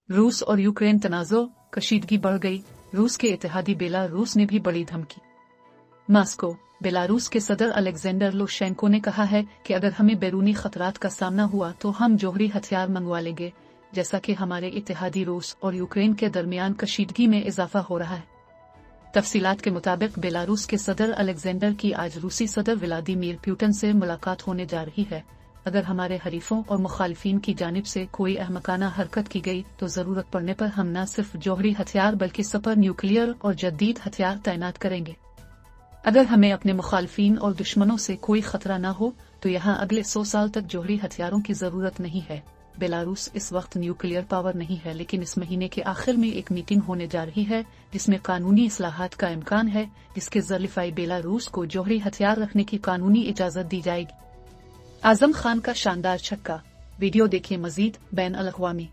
रूस और यूक्रेन तनाज़ो, कशीदगी बढ़ गई। रूस के इत्तेहादी बेलारूस ने भी बड़ी धमकी। मॉस्को। बेलारूस के सदर अलेक्जेंडर लुकाशेंको ने कहा है कि अगर हमें बैरूनी खतरात का सामना हुआ तो हम जौहरी हथियार मंगवा लेंगे, जैसा कि हमारे इत्तेहादी रूस और यूक्रेन के दरमियान कशीदगी में इजाफा हो रहा है। तफसीलात के मुताबिक बेलारूस के सदर अलेक्जेंडर की आज रूसी सदर व्लादिमीर पुतिन से मुलाकात होने जा रही है। अगर हमारे हरीफों और मुखालिफिन की जानिब से कोई अहमकाना हरकत की गई तो जरूरत पड़ने पर हम न सिर्फ जौहरी हथियार बल्कि सुपर न्यूक्लियर और जदीद हथियार तैनात करेंगे। अगर हमें अपने मुखालिफिन और दुश्मनों से कोई खतरा न हो तो यहाँ अगले 100 साल तक जौहरी हथियारों की जरूरत नहीं है। बेलारूस इस वक्त न्यूक्लियर पावर नहीं है, लेकिन इस महीने के आखिर में एक मीटिंग होने जा रही है जिसमें कानूनी इस्लाहात का इम्कान है, जिसके जरिए बेलारूस को जौहरी हथियार रखने की कानूनी इजाजत दी जाएगी। आजम खान का शानदार छक्का। वीडियो देखिए मजीद। बैन अल अक़वामी।